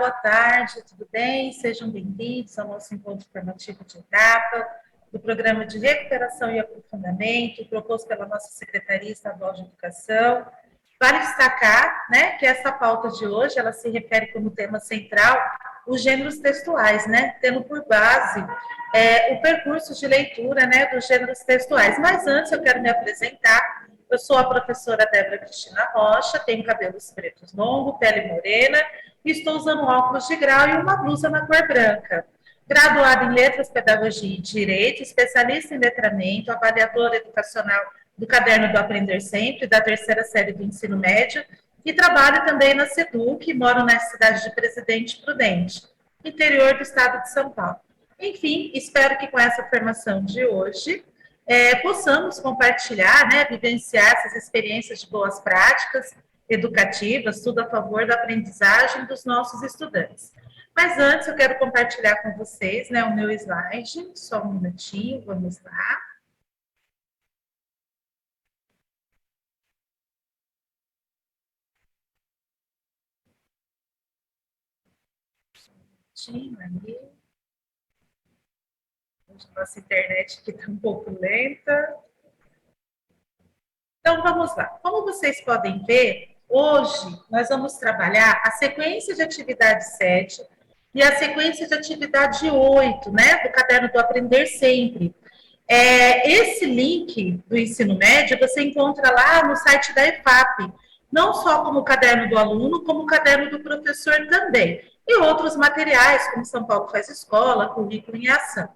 boa tarde, tudo bem? Sejam bem-vindos ao nosso encontro formativo de etapa do Programa de Recuperação e Aprofundamento, proposto pela nossa Secretaria Estadual de Educação. Vale destacar, né, que essa pauta de hoje, ela se refere como tema central os gêneros textuais, né, tendo por base o percurso de leitura, né, dos gêneros textuais. Mas antes eu quero me apresentar. Eu sou a professora Débora Cristina Rocha, tenho cabelos pretos longos, pele morena, e estou usando óculos de grau e uma blusa na cor branca. Graduada em Letras, Pedagogia e Direito, especialista em letramento, avaliadora educacional do Caderno do Aprender Sempre, da terceira série do ensino médio, e trabalho também na SEDUC, moro na cidade de Presidente Prudente, interior do estado de São Paulo. Enfim, espero que com essa formação de hoje possamos compartilhar, né, vivenciar essas experiências de boas práticas educativas, tudo a favor da aprendizagem dos nossos estudantes. Mas antes eu quero compartilhar com vocês, né, o meu slide, só um minutinho, vamos lá. Ali. Nossa internet aqui está um pouco lenta. Então, vamos lá. Como vocês podem ver, hoje nós vamos trabalhar a sequência de atividade 7 e a sequência de atividade 8, né, do Caderno do Aprender Sempre. Esse link do ensino médio você encontra lá no site da EFAP, não só como caderno do aluno, como caderno do professor também. E outros materiais, como São Paulo Faz Escola, Currículo em Ação.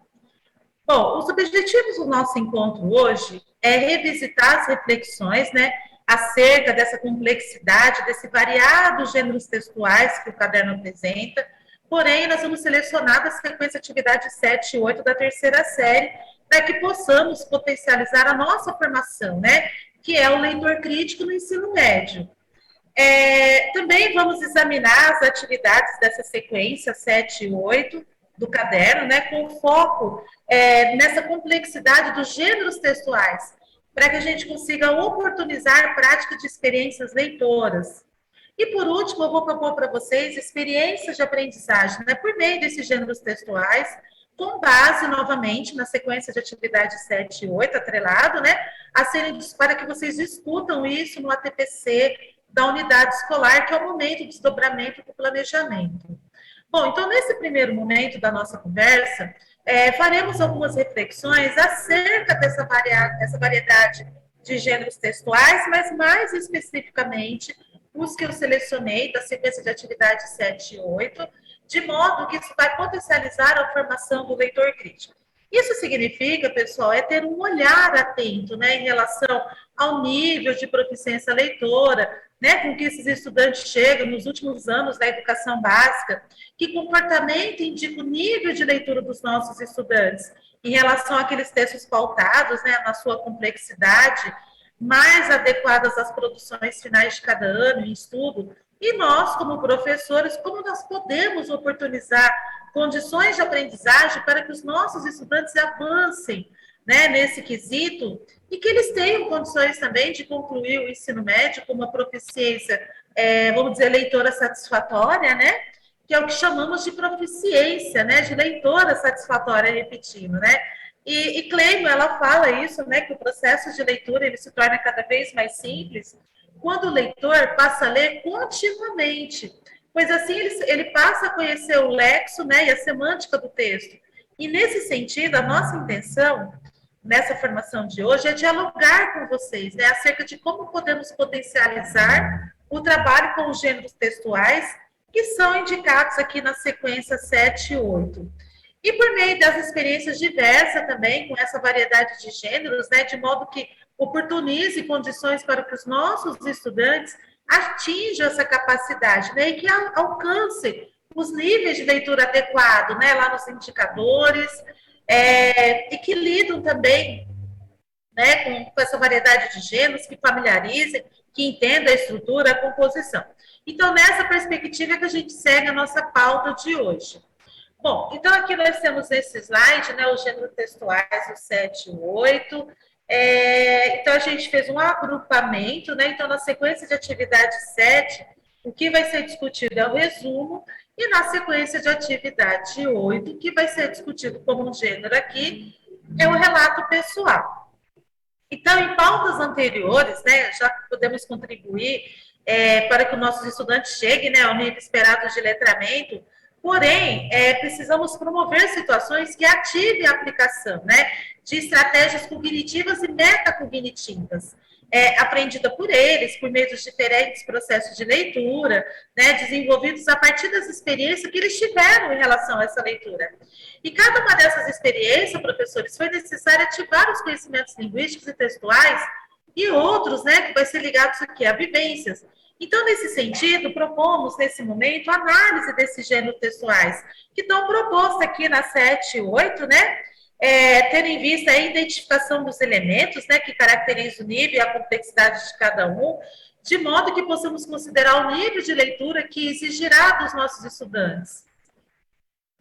Bom, os objetivos do nosso encontro hoje é revisitar as reflexões, né, acerca dessa complexidade, desse variado gêneros textuais que o caderno apresenta. Porém, nós vamos selecionar da sequência atividade 7 e 8 da terceira série, para que possamos potencializar a nossa formação, né, que é o leitor crítico no ensino médio. Também vamos examinar as atividades dessa sequência 7 e 8 do caderno, né, com foco nessa complexidade dos gêneros textuais, para que a gente consiga oportunizar a prática de experiências leitoras. E, por último, eu vou propor para vocês experiências de aprendizagem, né, por meio desses gêneros textuais, com base, novamente, na sequência de atividade 7 e 8, atrelado, né, para que vocês discutam isso no ATPC da unidade escolar, que é o momento de desdobramento do planejamento. Bom, então, nesse primeiro momento da nossa conversa, faremos algumas reflexões acerca dessa variedade de gêneros textuais, mas mais especificamente os que eu selecionei da sequência de atividade 7 e 8, de modo que isso vai potencializar a formação do leitor crítico. Isso significa, pessoal, ter um olhar atento, né, em relação ao nível de proficiência leitora, né, com que esses estudantes chegam nos últimos anos da educação básica, que comportamento indica o nível de leitura dos nossos estudantes em relação àqueles textos pautados, né, na sua complexidade, mais adequadas às produções finais de cada ano em estudo, e nós, como professores, como nós podemos oportunizar condições de aprendizagem para que os nossos estudantes avancem, né, nesse quesito, e que eles tenham condições também de concluir o ensino médio com uma proficiência, vamos dizer, leitora satisfatória, né, que é o que chamamos de proficiência, né, de leitora satisfatória, repetindo, né. E Cleimo, ela fala isso, né, que o processo de leitura ele se torna cada vez mais simples quando o leitor passa a ler continuamente, pois assim ele passa a conhecer o lexo, né, e a semântica do texto. E nesse sentido, a nossa intenção nessa formação de hoje é dialogar com vocês, né, acerca de como podemos potencializar o trabalho com os gêneros textuais que são indicados aqui na sequência 7 e 8. E por meio das experiências diversas também, com essa variedade de gêneros, né, de modo que oportunize condições para que os nossos estudantes atinjam essa capacidade, né, e que alcancem os níveis de leitura adequado, né, lá nos indicadores, e que lidam também, né, com essa variedade de gêneros, que familiarizem, que entendam a estrutura, a composição. Então, nessa perspectiva é que a gente segue a nossa pauta de hoje. Bom, então aqui nós temos nesse slide, né, os gêneros textuais, o 7 e o 8. Então, a gente fez um agrupamento, né? Então, na sequência de atividade 7, o que vai ser discutido é o resumo, E na sequência de atividade 8, que vai ser discutido como um gênero aqui, é o relato pessoal. Então, em pautas anteriores, né, já podemos contribuir para que os nossos estudantes cheguem, né, ao nível esperado de letramento, porém, precisamos promover situações que ativem a aplicação, né, de estratégias cognitivas e metacognitivas, aprendida por eles, por meio dos diferentes processos de leitura, né, desenvolvidos a partir das experiências que eles tiveram em relação a essa leitura. E cada uma dessas experiências, professores, foi necessário ativar os conhecimentos linguísticos e textuais e outros, né, que vai ser ligados aqui a vivências. Então, nesse sentido, propomos, nesse momento, análise desses gêneros textuais, que estão propostos aqui na 7 e 8, né, tendo em vista a identificação dos elementos, né, que caracterizam o nível e a complexidade de cada um, de modo que possamos considerar o nível de leitura que exigirá dos nossos estudantes.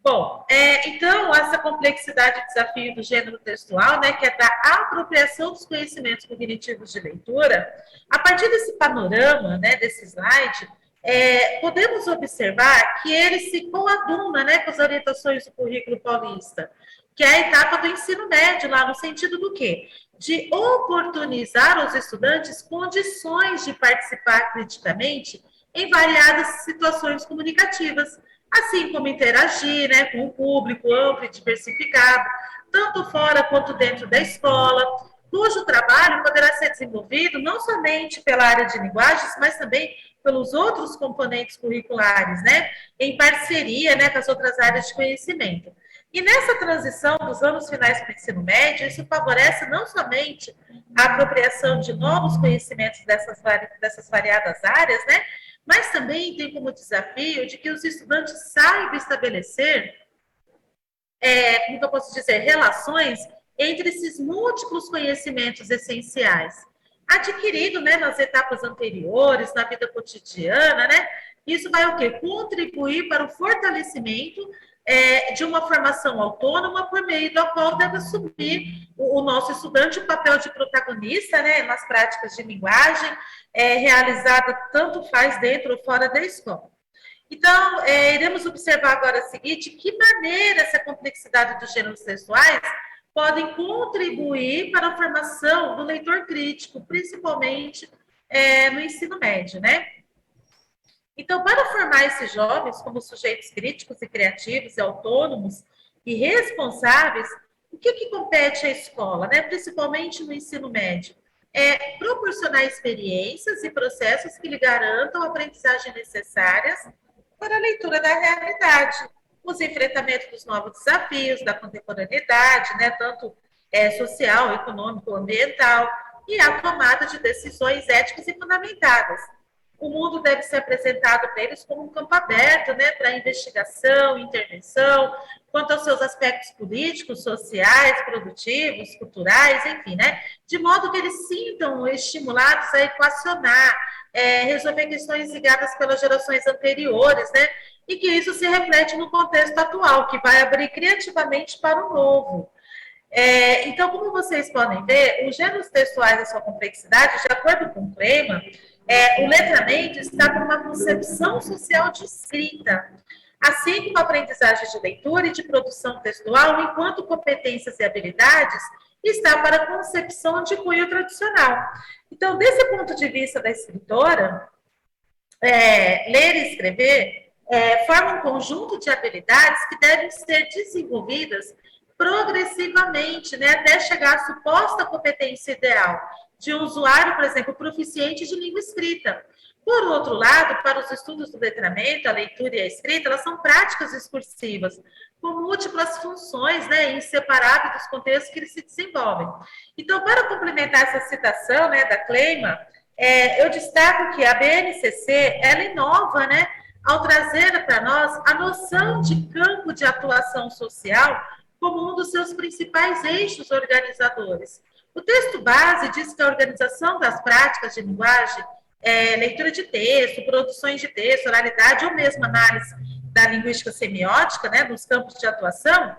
Bom, então, essa complexidade e desafio do gênero textual, né, que é da apropriação dos conhecimentos cognitivos de leitura, a partir desse panorama, né, desse slide, podemos observar que ele se coaduna, né, com as orientações do currículo paulista, que é a etapa do ensino médio, lá no sentido do quê? De oportunizar aos estudantes condições de participar criticamente em variadas situações comunicativas, assim como interagir, né, com o público amplo e diversificado, tanto fora quanto dentro da escola, cujo trabalho poderá ser desenvolvido não somente pela área de linguagens, mas também pelos outros componentes curriculares, né, em parceria, né, com as outras áreas de conhecimento. E nessa transição dos anos finais para o ensino médio, isso favorece não somente a apropriação de novos conhecimentos dessas variadas áreas, né, mas também tem como desafio de que os estudantes saibam estabelecer, como eu posso dizer, relações entre esses múltiplos conhecimentos essenciais, adquirido, né, nas etapas anteriores, na vida cotidiana, né? Isso vai o quê? Contribuir para o fortalecimento de uma formação autônoma por meio da qual deve assumir o nosso estudante o papel de protagonista, né, nas práticas de linguagem, realizada tanto faz dentro ou fora da escola. Então, iremos observar agora o seguinte, que maneira essa complexidade dos gêneros textuais podem contribuir para a formação do leitor crítico, principalmente no ensino médio, né? Então, para formar esses jovens como sujeitos críticos e criativos e autônomos e responsáveis, o que compete à escola, né? Principalmente no ensino médio? Proporcionar experiências e processos que lhe garantam a aprendizagem necessárias para a leitura da realidade, os enfrentamentos dos novos desafios, da contemporaneidade, né? Tanto social, econômico, ambiental, e a tomada de decisões éticas e fundamentadas. O mundo deve ser apresentado para eles como um campo aberto, né, para investigação, intervenção, quanto aos seus aspectos políticos, sociais, produtivos, culturais, enfim, né, de modo que eles sintam estimulados a equacionar, resolver questões ligadas pelas gerações anteriores, né, e que isso se reflete no contexto atual, que vai abrir criativamente para o novo. Então, como vocês podem ver, os gêneros textuais da sua complexidade, de acordo com o Kleima, o letramento está por uma concepção social de escrita, assim como a aprendizagem de leitura e de produção textual, enquanto competências e habilidades, está para a concepção de cunho tradicional. Então, desse ponto de vista da escritora, ler e escrever forma um conjunto de habilidades que devem ser desenvolvidas progressivamente, né, até chegar à suposta competência ideal de um usuário, por exemplo, proficiente de língua escrita. Por outro lado, para os estudos do letramento, a leitura e a escrita, elas são práticas discursivas, com múltiplas funções, né, inseparáveis dos contextos que eles se desenvolvem. Então, para complementar essa citação, né, da Kleima, eu destaco que a BNCC, ela inova, né, ao trazer para nós a noção de campo de atuação social como um dos seus principais eixos organizadores. O texto base diz que a organização das práticas de linguagem, leitura de texto, produções de texto, oralidade ou mesmo análise da linguística semiótica, né, nos campos de atuação,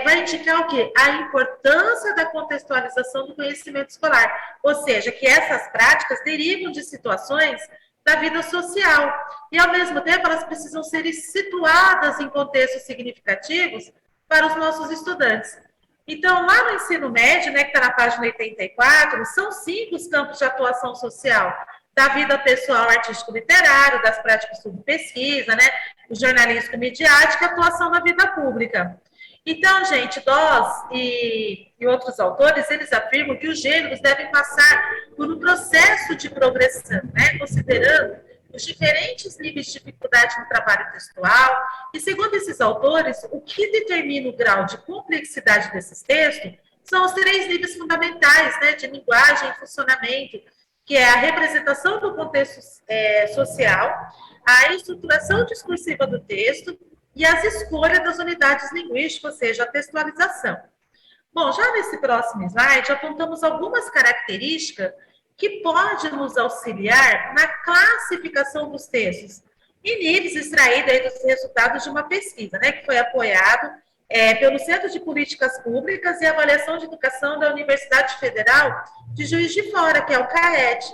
vai indicar o quê? A importância da contextualização do conhecimento escolar, ou seja, que essas práticas derivam de situações da vida social. E, ao mesmo tempo, elas precisam ser situadas em contextos significativos para os nossos estudantes. Então, lá no ensino médio, né, que está na página 84, são 5 os campos de atuação social: da vida pessoal, artístico-literário, das práticas de pesquisa, né, o jornalístico midiático e a atuação na vida pública. Então, gente, Doss e outros autores, eles afirmam que os gêneros devem passar por um processo de progressão, né, considerando os diferentes níveis de dificuldade no trabalho textual. E, segundo esses autores, o que determina o grau de complexidade desses textos são os 3 níveis fundamentais, né, de linguagem e funcionamento, que é a representação do contexto social, a estruturação discursiva do texto e as escolhas das unidades linguísticas, ou seja, a textualização. Bom, já nesse próximo slide, apontamos algumas características que podem nos auxiliar na classificação dos textos, em níveis extraídos dos resultados de uma pesquisa, né, que foi apoiado pelo Centro de Políticas Públicas e Avaliação de Educação da Universidade Federal de Juiz de Fora, que é o CAET,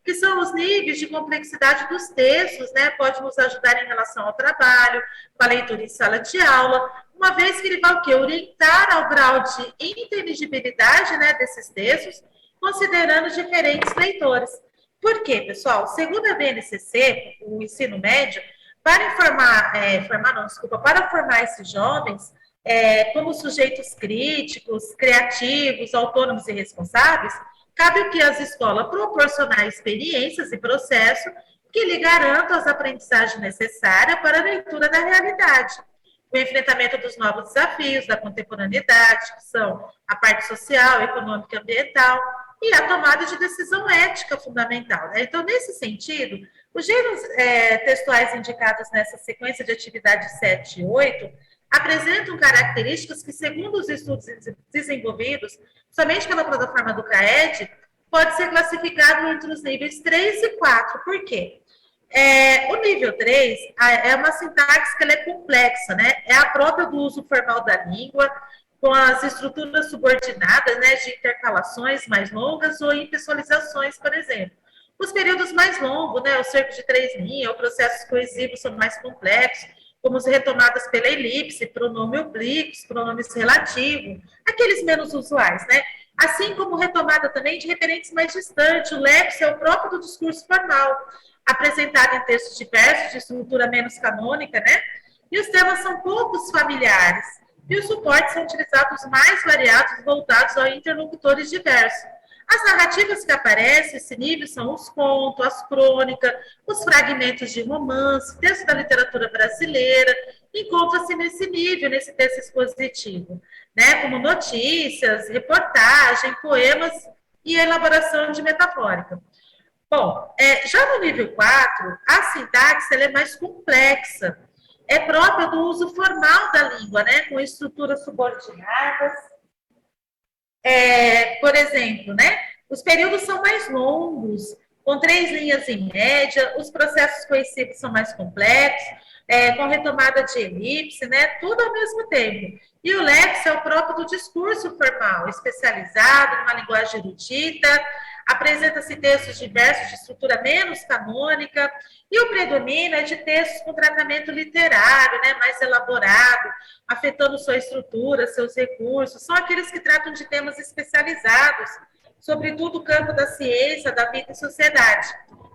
que são os níveis de complexidade dos textos, né, pode nos ajudar em relação ao trabalho, com a leitura em sala de aula, uma vez que ele vai o quê? Orientar ao grau de inteligibilidade, né, desses textos, considerando diferentes leitores. Por quê, pessoal? Segundo a BNCC, o ensino médio, para para formar esses jovens como sujeitos críticos, criativos, autônomos e responsáveis, cabe o que as escolas proporcionar experiências e processos que lhe garantam as aprendizagens necessárias para a leitura da realidade, o enfrentamento dos novos desafios da contemporaneidade, que são a parte social, econômica e ambiental, e a tomada de decisão ética fundamental, né? Então, nesse sentido, os gêneros textuais indicados nessa sequência de atividades 7 e 8 apresentam características que, segundo os estudos desenvolvidos somente pela plataforma do CAED, pode ser classificado entre os níveis 3 e 4. Por quê? O nível 3 é uma sintaxe que ela é complexa, né? É a própria do uso formal da língua, com as estruturas subordinadas, né, de intercalações mais longas ou impessoalizações, por exemplo. Os períodos mais longos, né, o cerco de 3 linhas, os processos coesivos são mais complexos, como as retomadas pela elipse, pronome oblíquos, pronomes relativos, aqueles menos usuais, né? Assim como retomada também de referentes mais distantes, o lexo é o próprio do discurso formal, apresentado em textos diversos, de estrutura menos canônica, né? E os temas são poucos familiares, e os suportes são utilizados mais variados, voltados a interlocutores diversos. As narrativas que aparecem nesse nível são os contos, as crônicas, os fragmentos de romance, texto da literatura brasileira, encontra-se nesse nível, nesse texto expositivo, né? Como notícias, reportagem, poemas e elaboração de metafórica. Bom, já no nível 4, a sintaxe ela é mais complexa, é própria do uso formal da língua, né? Com estruturas subordinadas. Por exemplo, né? Os períodos são mais longos, com 3 linhas em média, os processos coesivos são mais complexos, com retomada de elipse, né? Tudo ao mesmo tempo. E o lexo é o próprio do discurso formal, especializado numa linguagem erudita, apresenta-se textos diversos de estrutura menos canônica, e o predomínio é de textos com tratamento literário, né, mais elaborado, afetando sua estrutura, seus recursos, são aqueles que tratam de temas especializados, sobretudo o campo da ciência, da vida e sociedade.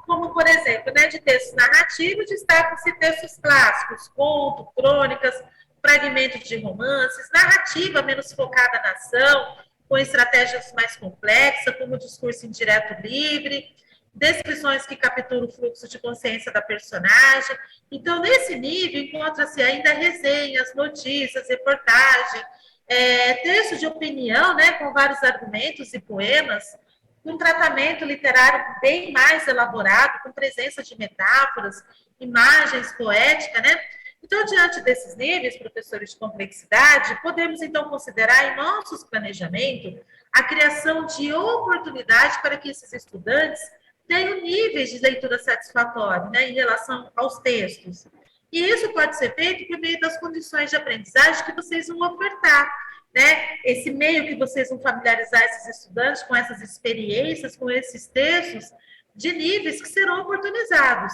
Como, por exemplo, né, de textos narrativos, destacam-se textos clássicos, contos, crônicas, fragmentos de romances, narrativa menos focada na ação, com estratégias mais complexas, como o discurso indireto livre, descrições que capturam o fluxo de consciência da personagem. Então, nesse nível, encontra-se ainda resenhas, notícias, reportagem, texto de opinião, né, com vários argumentos e poemas, um tratamento literário bem mais elaborado, com presença de metáforas, imagens poéticas, né? Então, diante desses níveis, professores de complexidade, podemos, então, considerar em nossos planejamentos a criação de oportunidade para que esses estudantes tenham níveis de leitura satisfatória, né, em relação aos textos. E isso pode ser feito por meio das condições de aprendizagem que vocês vão ofertar, né? Esse meio que vocês vão familiarizar esses estudantes com essas experiências, com esses textos, de níveis que serão oportunizados.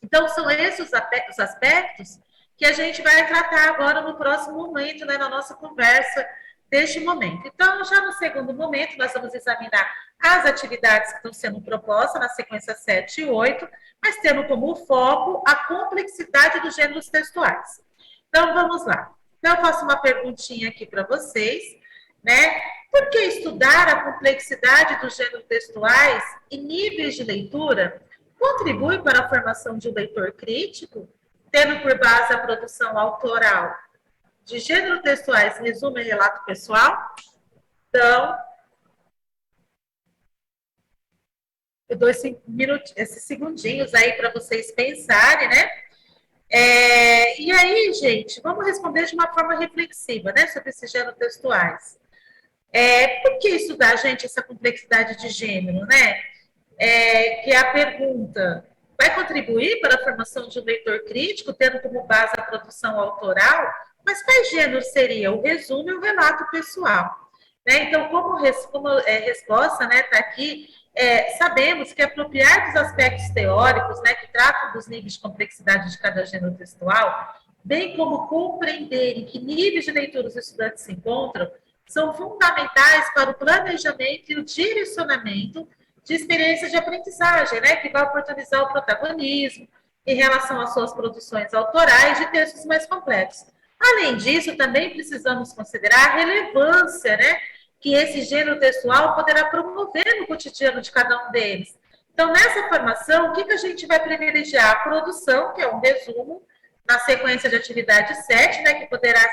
Então, são esses os aspectos que a gente vai tratar agora no próximo momento, né, na nossa conversa deste momento. Então, já no segundo momento, nós vamos examinar as atividades que estão sendo propostas na sequência 7 e 8, mas tendo como foco a complexidade dos gêneros textuais. Então, vamos lá. Então, eu faço uma perguntinha aqui para vocês, né? Por que estudar a complexidade dos gêneros textuais e níveis de leitura contribui para a formação de um leitor crítico, tendo por base a produção autoral de gêneros textuais, resumo e relato pessoal? Então, eu dou esses segundinhos aí para vocês pensarem, né? E aí, gente, vamos responder de uma forma reflexiva, né, sobre esses gêneros textuais. Por que estudar, gente, essa complexidade de gênero, né? Que é a pergunta: vai contribuir para a formação de um leitor crítico, tendo como base a produção autoral? Mas quais gêneros seria? O resumo e o relato pessoal. Né? Então, como resposta, né, está aqui, sabemos que apropriar dos aspectos teóricos, né, que tratam dos níveis de complexidade de cada gênero textual, bem como compreender em que níveis de leitura os estudantes se encontram, são fundamentais para o planejamento e o direcionamento de experiências de aprendizagem, né, que vai oportunizar o protagonismo em relação às suas produções autorais de textos mais complexos. Além disso, também precisamos considerar a relevância, né, que esse gênero textual poderá promover no cotidiano de cada um deles. Então, nessa formação, o que a gente vai privilegiar? A produção, que é um resumo, na sequência de atividade 7, né, que poderá,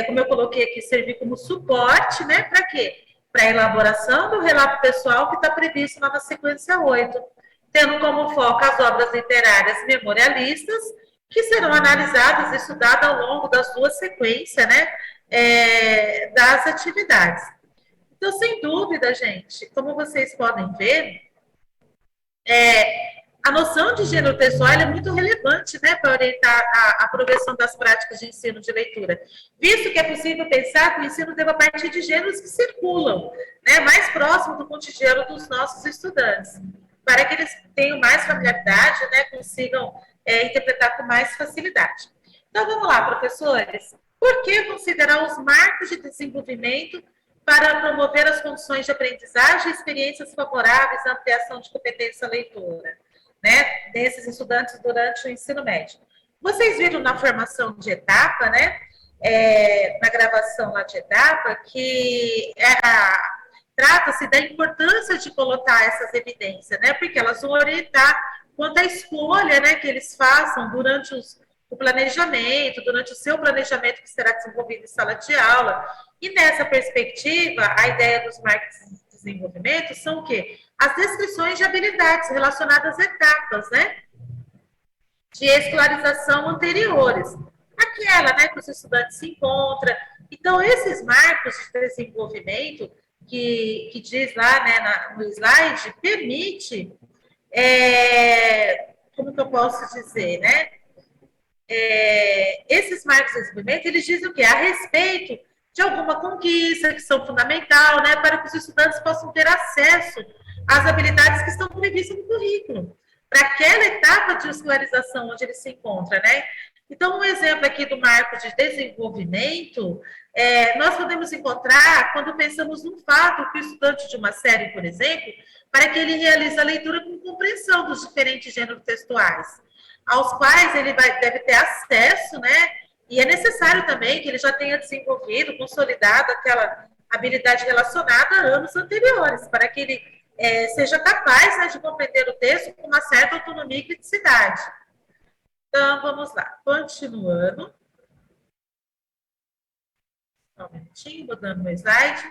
como eu coloquei aqui, servir como suporte, né, para quê? Para a elaboração do relato pessoal que está previsto na sequência 8, tendo como foco as obras literárias memorialistas, que serão analisadas e estudadas ao longo das duas sequências, né, das atividades. Então, sem dúvida, gente, como vocês podem ver, a noção de gênero textual é muito relevante, né, para orientar a progressão das práticas de ensino de leitura, visto que é possível pensar que o ensino deva partir de gêneros que circulam, né, mais próximo do cotidiano dos nossos estudantes, para que eles tenham mais familiaridade, né, consigam interpretar com mais facilidade. Então, vamos lá, professores. Por que considerar os marcos de desenvolvimento para promover as condições de aprendizagem e experiências favoráveis à ampliação de competência leitora, né, desses estudantes durante o ensino médio? Vocês viram na formação de etapa, né, na gravação lá de etapa, que trata-se da importância de colocar essas evidências, né, porque elas vão orientar quanto à escolha, né, que eles façam durante o planejamento, durante o seu planejamento que será desenvolvido em sala de aula. E nessa perspectiva, a ideia dos marcos de desenvolvimento são o quê? As descrições de habilidades relacionadas às etapas, né, de escolarização anteriores. Aquela, né, que os estudantes se encontram. Então, esses marcos de desenvolvimento, que diz lá, né, no slide, permite, como que eu posso dizer, né? Esses marcos de desenvolvimento, eles dizem o quê? A respeito de alguma conquista que são fundamental, né, para que os estudantes possam ter acesso às habilidades que estão previstas no currículo, para aquela etapa de escolarização onde ele se encontra, né? Então, um exemplo aqui do marco de desenvolvimento, nós podemos encontrar quando pensamos num fato que o estudante de uma série, por exemplo, para que ele realize a leitura com compreensão dos diferentes gêneros textuais, aos quais ele deve ter acesso, né? E é necessário também que ele já tenha desenvolvido, consolidado aquela habilidade relacionada a anos anteriores, para que ele seja capaz, né, de compreender o texto com uma certa autonomia e criticidade. Então, vamos lá. Continuando. Só um minutinho, mudando meu slide.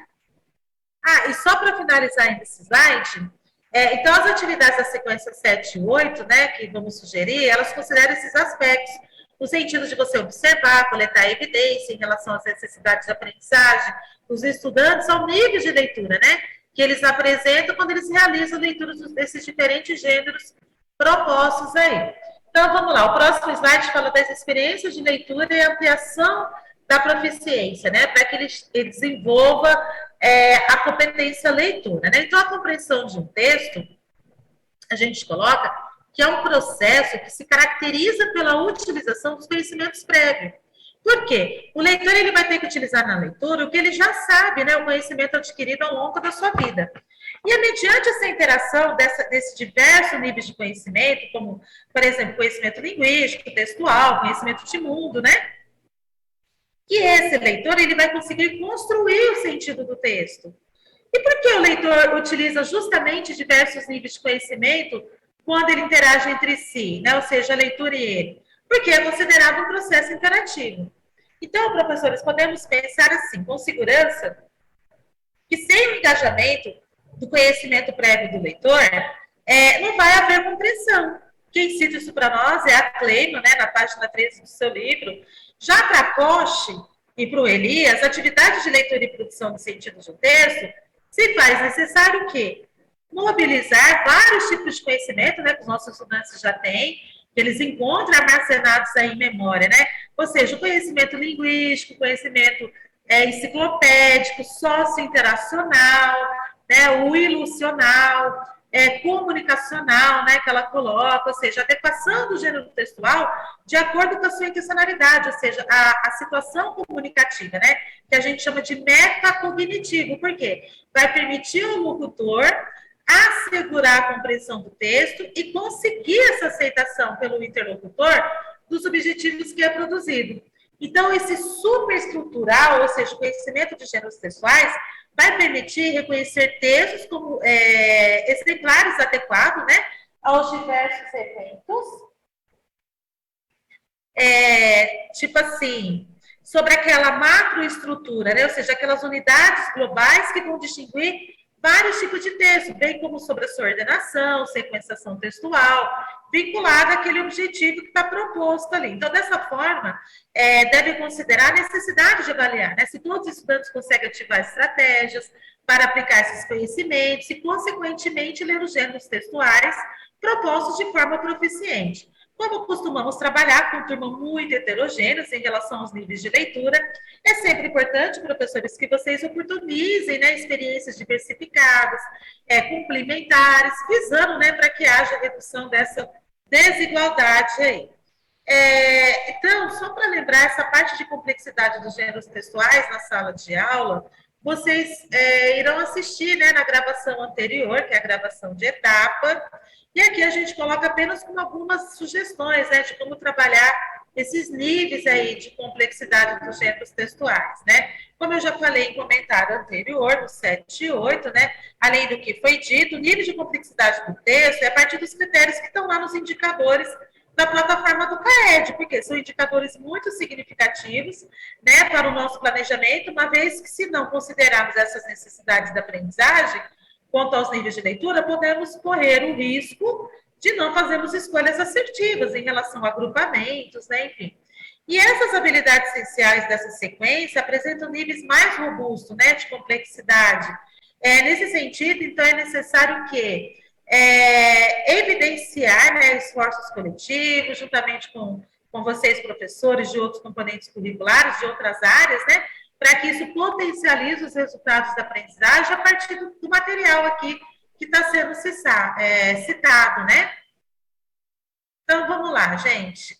E só para finalizar ainda esse slide, então as atividades da sequência 7 e 8, né, que vamos sugerir, elas consideram esses aspectos, no sentido de você observar, coletar evidência em relação às necessidades de aprendizagem dos estudantes ao nível de leitura, né, que eles apresentam quando eles realizam leituras desses diferentes gêneros propostos aí. Então, vamos lá, o próximo slide fala das experiências de leitura e ampliação da proficiência, né, para que ele desenvolva a competência leitura, né. Então, a compreensão de um texto, a gente coloca que é um processo que se caracteriza pela utilização dos conhecimentos prévios. Por quê? O leitor ele vai ter que utilizar na leitura o que ele já sabe, né, o conhecimento adquirido ao longo da sua vida. E é mediante essa interação desses diversos níveis de conhecimento, como, por exemplo, conhecimento linguístico, textual, conhecimento de mundo, né, que esse leitor ele vai conseguir construir o sentido do texto. E por que o leitor utiliza justamente diversos níveis de conhecimento quando ele interage entre si, né? Ou seja, a leitura e ele? Porque é considerado um processo interativo. Então, professores, podemos pensar assim, com segurança, que sem o engajamento do conhecimento prévio do leitor, não vai haver compreensão. Quem cita isso para nós é a Cleino, né, na página 13 do seu livro. Já para a Koch e para o Elias, atividade de leitura e produção de sentidos do texto, se faz necessário o quê? Mobilizar vários tipos de conhecimento, né, que os nossos estudantes já têm, que eles encontram armazenados aí em memória, né? Ou seja, o conhecimento linguístico, conhecimento enciclopédico, socio-interacional, né, o ilusional, comunicacional, né, que ela coloca, ou seja, adequação do gênero textual de acordo com a sua intencionalidade, ou seja, a situação comunicativa, né, que a gente chama de metacognitivo. Por quê? Vai permitir ao locutor assegurar a compreensão do texto e conseguir essa aceitação pelo interlocutor dos objetivos que é produzido. Então, esse superestrutural, ou seja, o conhecimento de gêneros textuais, vai permitir reconhecer textos como exemplares adequados, né, aos diversos eventos. Tipo assim, sobre aquela macroestrutura, né, ou seja, aquelas unidades globais que vão distinguir vários tipos de texto, bem como sobre a sua ordenação, sequenciação textual, vinculada àquele objetivo que está proposto ali. Então, dessa forma, deve considerar a necessidade de avaliar, né, se todos os estudantes conseguem ativar estratégias para aplicar esses conhecimentos e, consequentemente, ler os gêneros textuais propostos de forma proficiente. Como costumamos trabalhar com turma muito heterogêneas em relação aos níveis de leitura, é sempre importante, professores, que vocês oportunizem, né, experiências diversificadas, complementares, visando, né, para que haja redução dessa desigualdade aí. Então, só para lembrar, essa parte de complexidade dos gêneros textuais na sala de aula, vocês irão assistir, né, na gravação anterior, que é a gravação de etapa, e aqui a gente coloca apenas com algumas sugestões, né, de como trabalhar esses níveis aí de complexidade dos gêneros textuais, né? Como eu já falei em comentário anterior, no 7 e 8, né, além do que foi dito, o nível de complexidade do texto é a partir dos critérios que estão lá nos indicadores da plataforma do CAED, porque são indicadores muito significativos, né, para o nosso planejamento, uma vez que, se não considerarmos essas necessidades da aprendizagem, quanto aos níveis de leitura, podemos correr o risco de não fazermos escolhas assertivas em relação a agrupamentos, né, enfim. E essas habilidades essenciais dessa sequência apresentam níveis mais robustos, né, de complexidade. Nesse sentido, então, é necessário que evidenciar, né, esforços coletivos, juntamente com vocês, professores, de outros componentes curriculares, de outras áreas, né, para que isso potencialize os resultados da aprendizagem a partir do material aqui que está sendo citado, né? Então, vamos lá, gente.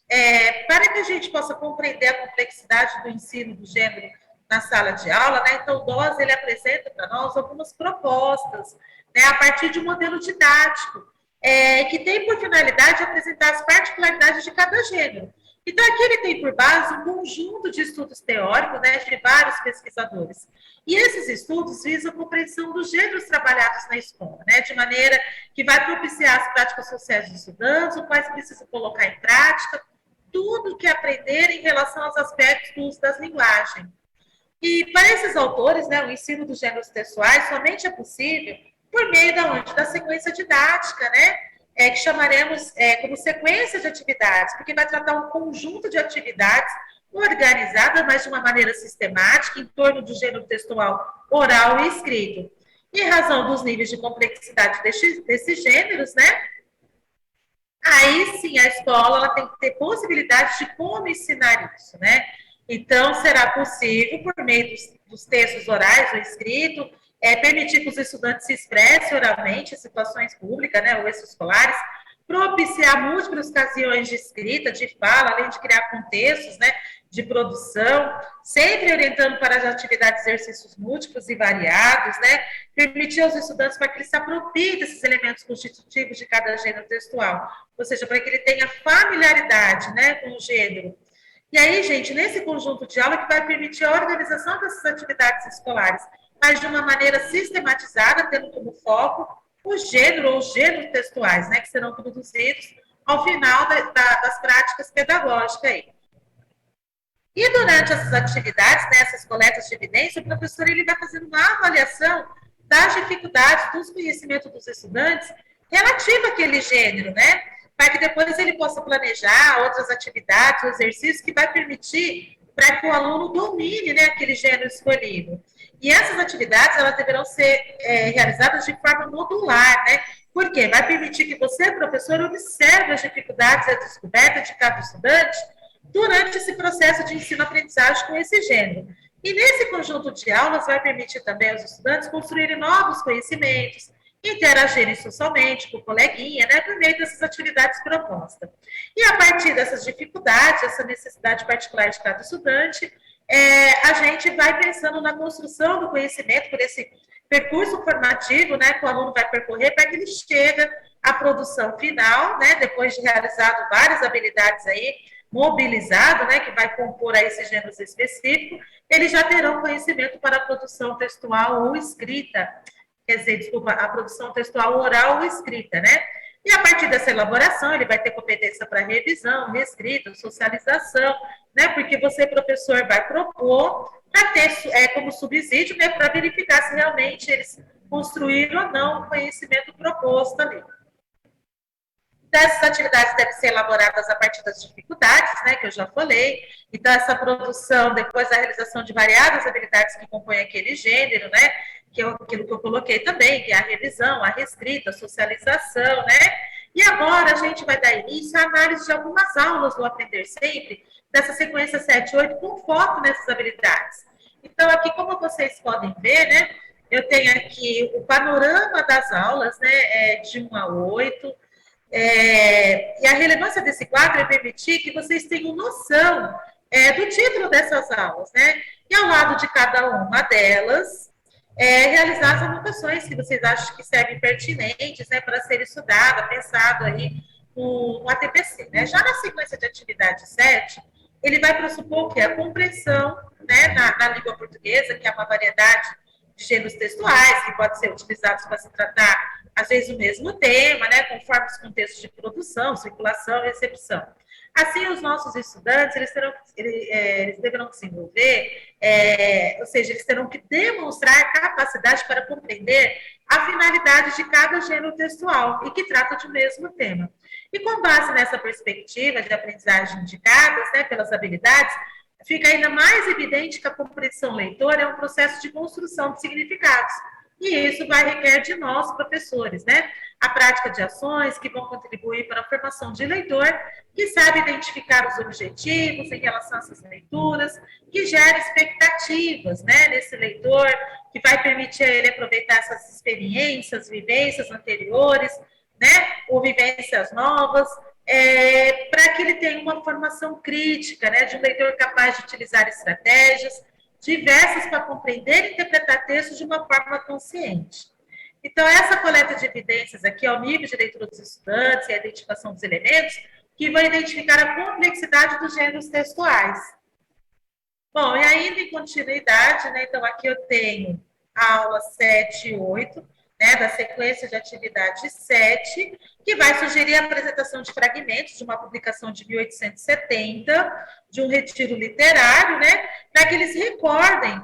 Para que a gente possa compreender a complexidade do ensino do gênero na sala de aula, né, então o DOS, ele apresenta para nós algumas propostas, né, a partir de um modelo didático, que tem por finalidade apresentar as particularidades de cada gênero. Então, aqui ele tem por base um conjunto de estudos teóricos, né, de vários pesquisadores. E esses estudos visam a compreensão dos gêneros trabalhados na escola, né, de maneira que vai propiciar as práticas sociais dos estudantes, os quais precisam colocar em prática tudo o que aprender em relação aos aspectos do uso das linguagens. E para esses autores, né, o ensino dos gêneros textuais somente é possível por meio da sequência didática, né, que chamaremos como sequência de atividades, porque vai tratar um conjunto de atividades organizadas, mas de uma maneira sistemática, em torno do gênero textual oral e escrito. E em razão dos níveis de complexidade desses gêneros, né, aí sim a escola ela tem que ter possibilidade de como ensinar isso, né? Então, será possível, por meio dos textos orais ou escritos, permitir que os estudantes se expressem oralmente em situações públicas, né, ou extraescolares, propiciar múltiplas ocasiões de escrita, de fala, além de criar contextos, né, de produção, sempre orientando para as atividades de exercícios múltiplos e variados, né, permitir aos estudantes para que eles se apropriem desses elementos constitutivos de cada gênero textual, ou seja, para que ele tenha familiaridade, né, com o gênero. E aí, gente, nesse conjunto de aula que vai permitir a organização dessas atividades escolares, mas de uma maneira sistematizada, tendo como foco o gênero ou os gêneros textuais, né, que serão produzidos ao final das práticas pedagógicas aí. E durante essas atividades, nessas coletas de evidência, o professor ele vai fazendo uma avaliação das dificuldades, dos conhecimentos dos estudantes relativa àquele gênero, né? Para que depois ele possa planejar outras atividades, exercícios que vai permitir para que o aluno domine, né, aquele gênero escolhido. E essas atividades, elas deverão ser realizadas de forma modular, né? Porque vai permitir que você, professor, observe as dificuldades e a descoberta de cada estudante durante esse processo de ensino-aprendizagem com esse gênero. E nesse conjunto de aulas vai permitir também aos estudantes construírem novos conhecimentos, interagirem socialmente com o coleguinha, né, por meio dessas atividades propostas. E a partir dessas dificuldades, essa necessidade particular de cada estudante, a gente vai pensando na construção do conhecimento por esse percurso formativo, né, que o aluno vai percorrer para que ele chegue à produção final, né, depois de realizado várias habilidades aí, mobilizado, né, que vai compor a esses gêneros específicos, eles já terão conhecimento para a produção textual ou escrita, quer dizer, desculpa, a produção textual oral ou escrita, né? E a partir dessa elaboração, ele vai ter competência para revisão, reescrita, socialização, né? Porque você, professor, vai propor para ter como subsídio, né, para verificar se realmente eles construíram ou não o conhecimento proposto ali. Essas atividades devem ser elaboradas a partir das dificuldades, né, que eu já falei. Então, essa produção, depois da realização de variadas habilidades que compõem aquele gênero, né, que é aquilo que eu coloquei também, que é a revisão, a reescrita, a socialização, né. E agora a gente vai dar início à análise de algumas aulas do Aprender Sempre, dessa sequência 7 e 8, com foco nessas habilidades. Então, aqui, como vocês podem ver, né, eu tenho aqui o panorama das aulas, né, de 1 a 8, e a relevância desse quadro é permitir que vocês tenham noção do título dessas aulas, né? E ao lado de cada uma delas, realizar as anotações que vocês acham que servem pertinentes, né, para ser estudada, pensado aí no ATPC, né? Já na sequência de atividade 7, ele vai pressupor que a compreensão, né, na língua portuguesa, que é uma variedade de gêneros textuais, que pode ser utilizados para se tratar às vezes o mesmo tema, né, conforme os contextos de produção, circulação e recepção. Assim, os nossos estudantes, eles deverão desenvolver, ou seja, eles terão que demonstrar capacidade para compreender a finalidade de cada gênero textual e que trata de um mesmo tema. E com base nessa perspectiva de aprendizagem indicadas, né, pelas habilidades, fica ainda mais evidente que a compreensão leitora é um processo de construção de significados. E isso vai requerer de nós, professores, né? A prática de ações que vão contribuir para a formação de leitor, que sabe identificar os objetivos em relação a essas leituras, que gera expectativas, né, nesse leitor, que vai permitir a ele aproveitar essas experiências, vivências anteriores, né, ou vivências novas, para que ele tenha uma formação crítica, né, de um leitor capaz de utilizar estratégias diversas para compreender e interpretar textos de uma forma consciente. Então, essa coleta de evidências aqui é o nível de leitura dos estudantes e a identificação dos elementos que vão identificar a complexidade dos gêneros textuais. Bom, e ainda em continuidade, né, então aqui eu tenho a aula 7 e 8, né, da sequência de atividade 7, que vai sugerir a apresentação de fragmentos de uma publicação de 1870, de um retiro literário, né, para que eles recordem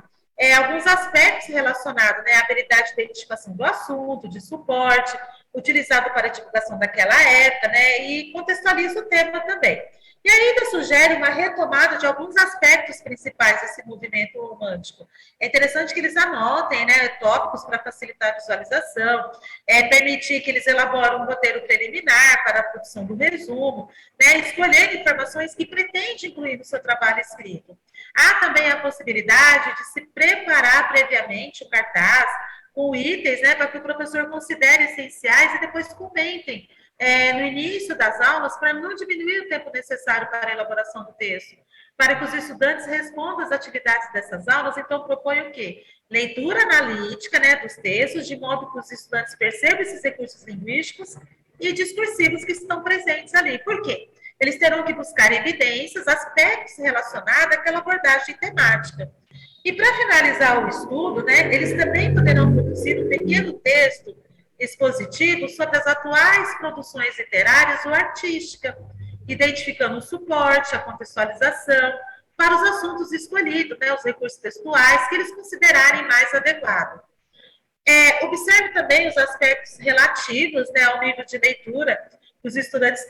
alguns aspectos relacionados, né, à habilidade de identificação do assunto, de suporte, utilizado para a divulgação daquela época, né, e contextualiza o tema também. E ainda sugere uma retomada de alguns aspectos principais desse movimento romântico. É interessante que eles anotem, né, tópicos para facilitar a visualização, permitir que eles elaborem um roteiro preliminar para a produção do resumo, né, escolher informações que pretende incluir no seu trabalho escrito. Há também a possibilidade de se preparar previamente o cartaz com itens, né, para que o professor considere essenciais e depois comentem no início das aulas, para não diminuir o tempo necessário para a elaboração do texto, para que os estudantes respondam às atividades dessas aulas. Então, propõe o quê? Leitura analítica, né, dos textos, de modo que os estudantes percebam esses recursos linguísticos e discursivos que estão presentes ali. Por quê? Eles terão que buscar evidências, aspectos relacionados àquela abordagem temática. E para finalizar o estudo, né, eles também poderão produzir um pequeno texto expositivo sobre as atuais produções literárias ou artísticas, identificando o suporte, a contextualização para os assuntos escolhidos, né, os recursos textuais que eles considerarem mais adequados. Observe também os aspectos relativos, né, ao nível de leitura que os estudantes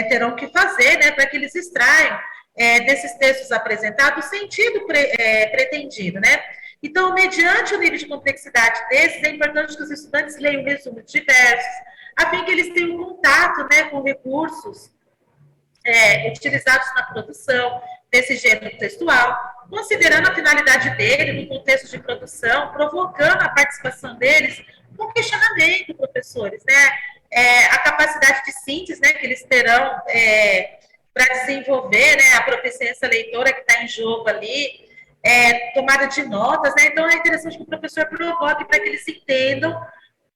terão que fazer, né, para que eles extraiam desses textos apresentados o sentido pretendido, né? Então, mediante o nível de complexidade desses, é importante que os estudantes leiam resumos diversos, a fim que eles tenham contato, né, com recursos utilizados na produção desse gênero textual, considerando a finalidade dele no contexto de produção, provocando a participação deles com questionamento, professores, né? A capacidade de síntese, né, que eles terão para desenvolver, né, a proficiência leitora que está em jogo ali, tomada de notas, né? Então, é interessante que o professor provoque para que eles entendam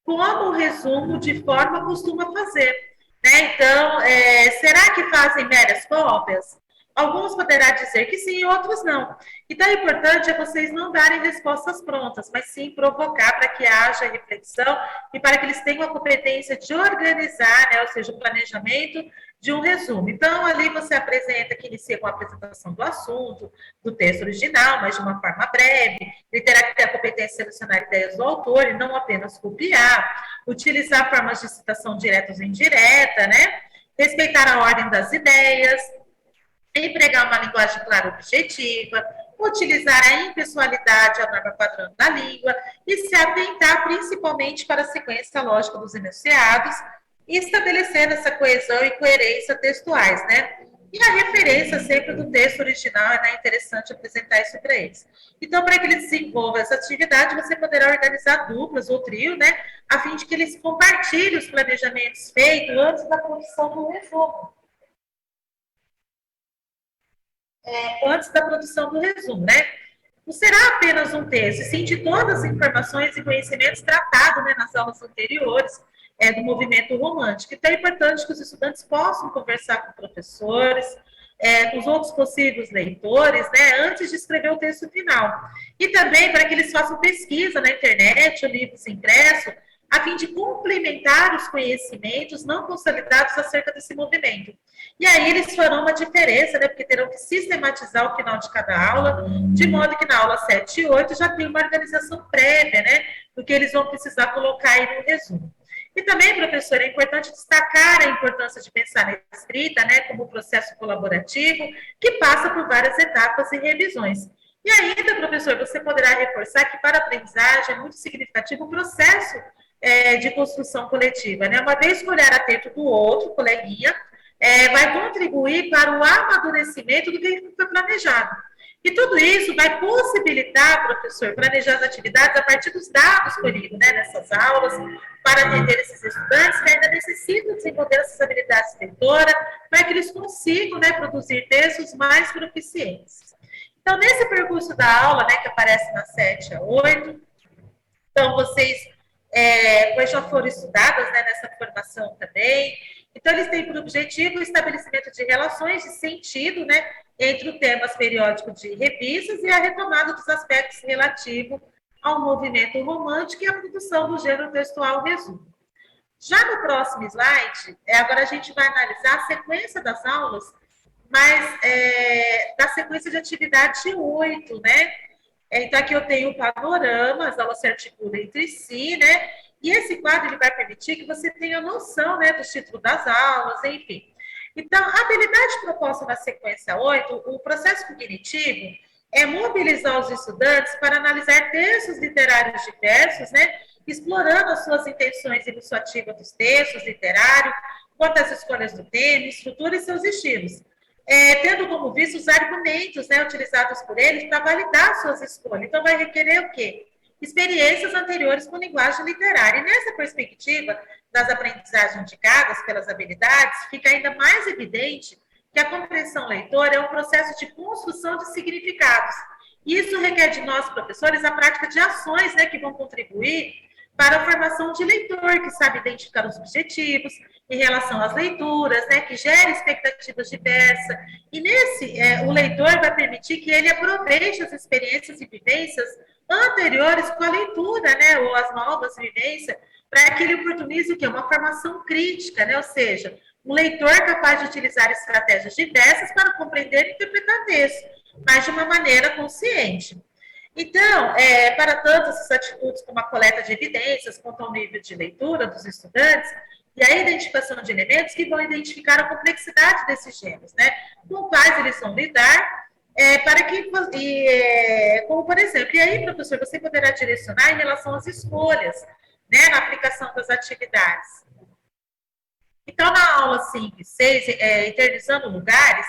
como o resumo de forma costuma fazer. Né? Então, será que fazem meras cópias? Alguns poderá dizer que sim, outros não. Então, o importante é vocês não darem respostas prontas, mas sim provocar para que haja reflexão e para que eles tenham a competência de organizar, né, ou seja, o planejamento de um resumo. Então, ali você apresenta, que inicia com a apresentação do assunto, do texto original, mas de uma forma breve. Ele terá que ter a competência de selecionar ideias do autor e não apenas copiar, utilizar formas de citação diretas ou indireta, né? Respeitar a ordem das ideias, empregar uma linguagem clara e objetiva, utilizar a impessoalidade, a norma padrão da língua, e se atentar principalmente para a sequência lógica dos enunciados, e estabelecendo essa coesão e coerência textuais, né? E a referência sempre do texto original, é interessante apresentar isso para eles. Então, para que eles desenvolvam essa atividade, você poderá organizar duplas ou trio, né? A fim de que eles compartilhem os planejamentos feitos antes da produção do resumo. Antes da produção do resumo, né? Não será apenas um texto, sim de todas as informações e conhecimentos tratados, né, nas aulas anteriores do movimento romântico. Então, é importante que os estudantes possam conversar com professores, com os outros possíveis leitores, né, antes de escrever o texto final. E também para que eles façam pesquisa na internet, ou livros impressos, a fim de complementar os conhecimentos não consolidados acerca desse movimento. E aí eles farão uma diferença, né, porque terão que sistematizar o final de cada aula, de modo que na aula 7 e 8 já tem uma organização prévia, né, do que eles vão precisar colocar aí no resumo. E também, professor, é importante destacar a importância de pensar na escrita, né, como processo colaborativo, que passa por várias etapas e revisões. E ainda, professor, você poderá reforçar que para a aprendizagem é muito significativo o processo de construção coletiva, né? Uma vez que olhar atento do outro, coleguinha, vai contribuir para o amadurecimento do que foi planejado. E tudo isso vai possibilitar, professor, planejar as atividades a partir dos dados colhidos, né, nessas aulas, para atender esses estudantes que ainda necessitam desenvolver essas habilidades leitoras, para que eles consigam, né, produzir textos mais proficientes. Então, nesse percurso da aula, né, que aparece na 7 a 8, então, vocês já foram estudadas, né, nessa formação também. Então, eles têm por objetivo o estabelecimento de relações de sentido, né, entre os temas periódicos de revistas e a retomada dos aspectos relativos ao movimento romântico e à produção do gênero textual resumo. Já no próximo slide, agora a gente vai analisar a sequência das aulas, mas da sequência de atividade 8, né? Então, aqui eu tenho o panorama, as aulas se articulam entre si, né? E esse quadro ele vai permitir que você tenha noção, né, do título das aulas, enfim. Então, a habilidade proposta na sequência 8, o processo cognitivo, é mobilizar os estudantes para analisar textos literários diversos, né? Explorando as suas intenções ilustrativas dos textos literários, quanto às escolhas do tema, estrutura e seus estilos. Tendo como vista os argumentos, né, utilizados por eles para validar suas escolhas. Então, vai requerer o quê? experiências anteriores com linguagem literária. E nessa perspectiva das aprendizagens indicadas pelas habilidades, fica ainda mais evidente que a compreensão leitora é um processo de construção de significados. Isso requer de nós, professores, a prática de ações, né, que vão contribuir para a formação de leitor, que sabe identificar os objetivos em relação às leituras, né, que gera expectativas diversas. E o leitor vai permitir que ele aproveite as experiências e vivências anteriores com a leitura, né, ou as novas vivências, para que ele oportunize o quê? Uma formação crítica, né, ou seja, um leitor capaz de utilizar estratégias diversas para compreender e interpretar texto, mas de uma maneira consciente. Então, para tanto essas atitudes como a coleta de evidências quanto ao nível de leitura dos estudantes e a identificação de elementos que vão identificar a complexidade desses gêneros, né, com quais eles vão lidar, para que, como por exemplo, e aí, professor, você poderá direcionar em relação às escolhas, né, na aplicação das atividades. Então, na aula 5 e 6, Eternizando Lugares,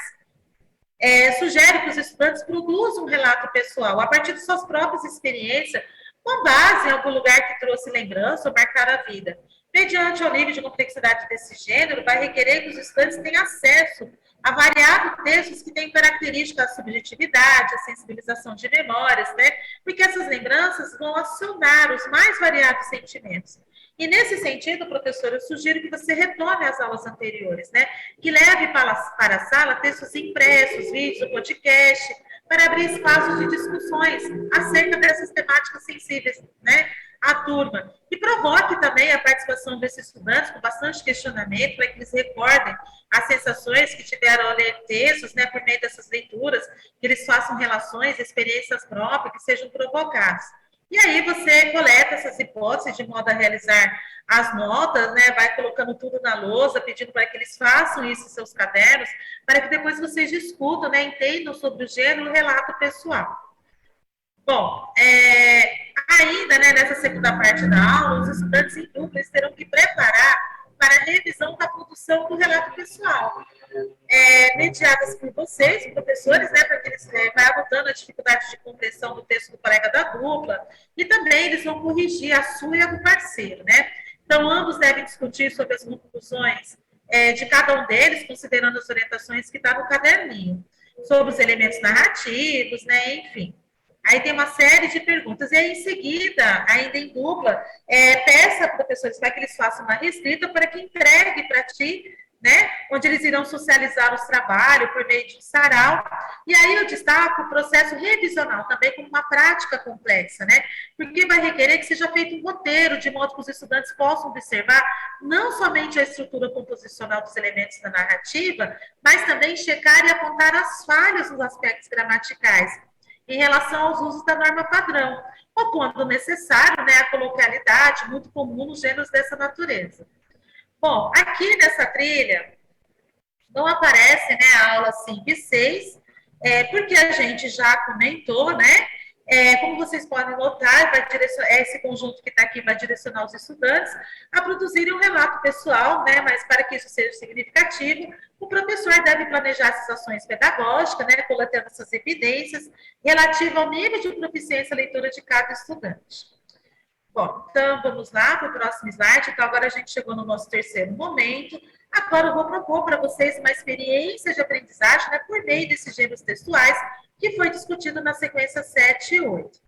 sugere que os estudantes produzam um relato pessoal a partir de suas próprias experiências, com base em algum lugar que trouxe lembrança ou marcar a vida. Mediante o nível de complexidade desse gênero, vai requerer que os estudantes tenham acesso a variados textos que têm características da subjetividade, a sensibilização de memórias, né? Porque essas lembranças vão acionar os mais variados sentimentos. E nesse sentido, professor, eu sugiro que você retome as aulas anteriores, né? Que leve para a sala textos impressos, vídeos, podcast, para abrir espaços de discussões acerca dessas temáticas sensíveis, né? À turma. E provoque também a participação desses estudantes com bastante questionamento, para que eles recordem as sensações que tiveram ao ler textos, né? Por meio dessas leituras, que eles façam relações, experiências próprias, que sejam provocados. E aí você coleta essas hipóteses de modo a realizar as notas, né? Vai colocando tudo na lousa, pedindo para que eles façam isso em seus cadernos, para que depois vocês discutam, né? Entendam sobre o gênero e o relato pessoal. Bom, ainda, né, nessa segunda parte da aula, os estudantes em dupla terão que preparar para a revisão da produção do relato pessoal, mediadas por vocês, professores, né, para que eles vão anotando a dificuldade de compreensão do texto do colega da dupla, e também eles vão corrigir a sua e a do parceiro, né? Então, ambos devem discutir sobre as conclusões de cada um deles, considerando as orientações que está no caderninho, sobre os elementos narrativos, né, enfim. Aí tem uma série de perguntas. E aí, em seguida, ainda em dupla, peça para professores para que eles façam uma reescrita para que entregue para ti, né? Onde eles irão socializar os trabalhos por meio de um sarau. E aí eu destaco o processo revisional também como uma prática complexa, né? Porque vai requerer que seja feito um roteiro, de modo que os estudantes possam observar não somente a estrutura composicional dos elementos da narrativa, mas também checar e apontar as falhas nos aspectos gramaticais em relação aos usos da norma padrão, ou quando necessário, né, a coloquialidade, muito comum nos gêneros dessa natureza. Bom, aqui nessa trilha não aparece, né, a aula 5 e 6, porque a gente já comentou, né, como vocês podem notar, esse conjunto que está aqui vai direcionar os estudantes a produzirem um relato pessoal, né, mas para que isso seja significativo, o professor deve planejar essas ações pedagógicas, né, coletando essas evidências relativas ao nível de proficiência leitura de cada estudante. Bom, então vamos lá para o próximo slide. Então, agora a gente chegou no nosso terceiro momento. Agora eu vou propor para vocês uma experiência de aprendizagem, né, por meio desses gêneros textuais, que foi discutido na sequência 7 e 8.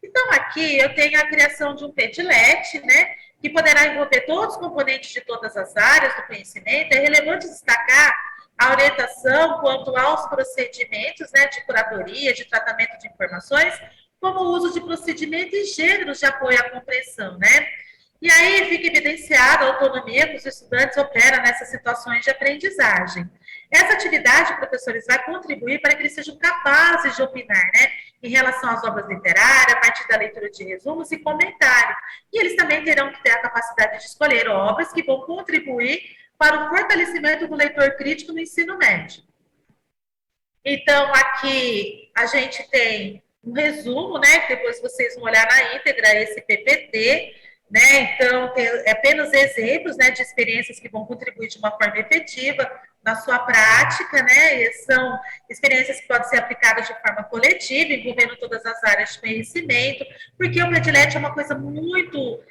Então, aqui eu tenho a criação de um Padlet, né, que poderá envolver todos os componentes de todas as áreas do conhecimento. É relevante destacar a orientação quanto aos procedimentos, né, de curadoria, de tratamento de informações, como o uso de procedimentos e gêneros de apoio à compreensão, né? E aí fica evidenciada a autonomia que os estudantes operam nessas situações de aprendizagem. Essa atividade, professores, vai contribuir para que eles sejam capazes de opinar, né, em relação às obras literárias, a partir da leitura de resumos e comentários. E eles também terão que ter a capacidade de escolher obras que vão contribuir para o fortalecimento do leitor crítico no ensino médio. Então, aqui a gente tem um resumo, né, que depois vocês vão olhar na íntegra esse PPT, né? Então, tem apenas exemplos, né, de experiências que vão contribuir de uma forma efetiva na sua prática, né? E são experiências que podem ser aplicadas de forma coletiva, envolvendo todas as áreas de conhecimento, porque o Padlet é uma coisa muito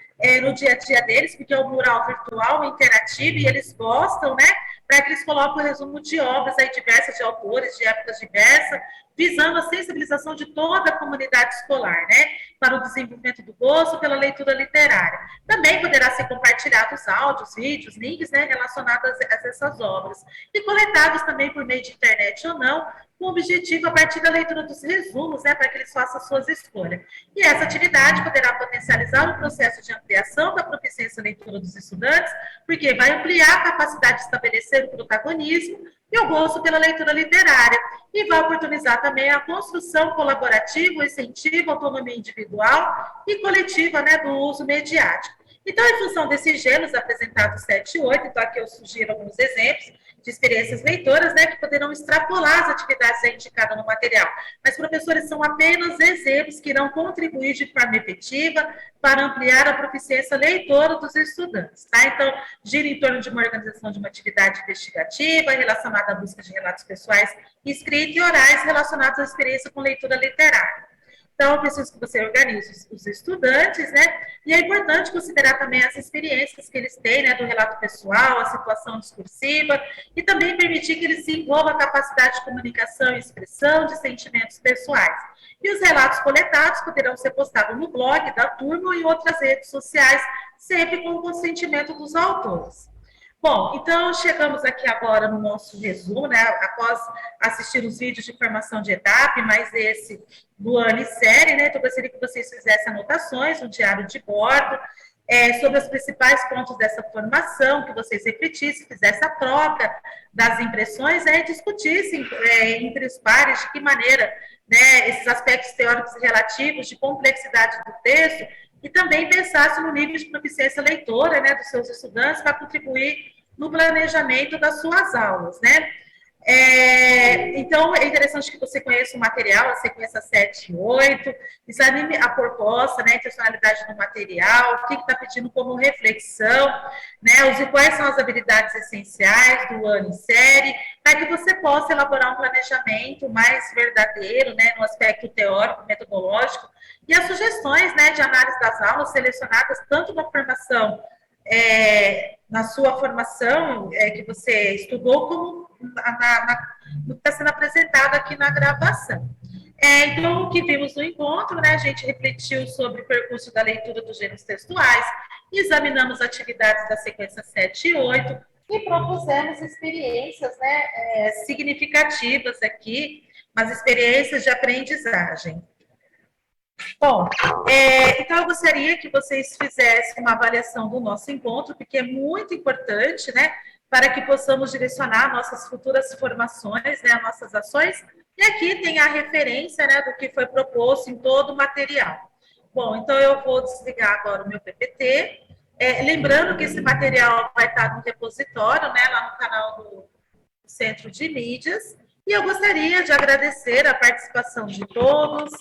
no dia a dia deles, porque é um mural virtual, interativo, e eles gostam, né? Para que eles coloquem o resumo de obras aí diversas, de autores, de épocas diversas, visando a sensibilização de toda a comunidade escolar, né? Para o desenvolvimento do gosto pela leitura literária. Também poderá ser compartilhados áudios, vídeos, links, né, relacionados a essas obras. E coletados também por meio de internet ou não, com o objetivo a partir da leitura dos resumos, né, para que eles façam suas escolhas. E essa atividade poderá potencializar o processo de ampliação da proficiência em leitura dos estudantes, porque vai ampliar a capacidade de estabelecer o protagonismo e o gosto pela leitura literária, e vai oportunizar também a construção colaborativa, o incentivo à autonomia individual e coletiva, né, do uso mediático. Então, em função desses gêneros apresentados 7 e 8, então aqui eu sugiro alguns exemplos de experiências leitoras, né, que poderão extrapolar as atividades indicadas no material. Mas, professores, são apenas exemplos que irão contribuir de forma efetiva para ampliar a proficiência leitora dos estudantes, tá? Então, gira em torno de uma organização de uma atividade investigativa relacionada à busca de relatos pessoais, escritos e orais relacionados à experiência com leitura literária. Então, eu preciso que você organize os estudantes, né? E é importante considerar também as experiências que eles têm, né? Do relato pessoal, a situação discursiva, e também permitir que eles desenvolvam a capacidade de comunicação e expressão de sentimentos pessoais. E os relatos coletados poderão ser postados no blog da turma ou em outras redes sociais, sempre com o consentimento dos autores. Bom, então chegamos aqui agora no nosso resumo, né? Após assistir os vídeos de formação de etapa, mais esse do ano e série, né? Então, eu gostaria que vocês fizessem anotações no diário de bordo, sobre os principais pontos dessa formação, que vocês refletissem, fizessem a troca das impressões, né? E discutissem entre os pares de que maneira, né, esses aspectos teóricos e relativos de complexidade do texto, e também pensasse no nível de proficiência leitora, né, dos seus estudantes para contribuir no planejamento das suas aulas, né? Então, é interessante que você conheça o material, a sequência 7 e 8, examine a proposta, né, a intencionalidade do material, o que está pedindo como reflexão, né, quais são as habilidades essenciais do ano em série, para que você possa elaborar um planejamento mais verdadeiro, né, no aspecto teórico, metodológico, e as sugestões, né, de análise das aulas selecionadas tanto na formação, na sua formação que você estudou, como no que está sendo apresentado aqui na gravação. Então, o que vimos no encontro, né, a gente refletiu sobre o percurso da leitura dos gêneros textuais, examinamos atividades da sequência 7 e 8 e propusemos experiências, né, significativas aqui, mas experiências de aprendizagem. Bom, então eu gostaria que vocês fizessem uma avaliação do nosso encontro, porque é muito importante, né, para que possamos direcionar nossas futuras formações, né, nossas ações. E aqui tem a referência, né, do que foi proposto em todo o material. Bom, então eu vou desligar agora o meu PPT. Lembrando que esse material vai estar no repositório, né, lá no canal do Centro de Mídias. E eu gostaria de agradecer a participação de todos,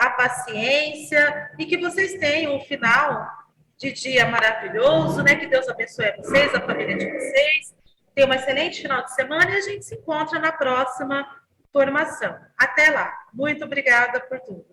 a paciência, e que vocês tenham um final de dia maravilhoso, né? Que Deus abençoe a vocês, a família de vocês. Tenham um excelente final de semana e a gente se encontra na próxima formação. Até lá. Muito obrigada por tudo.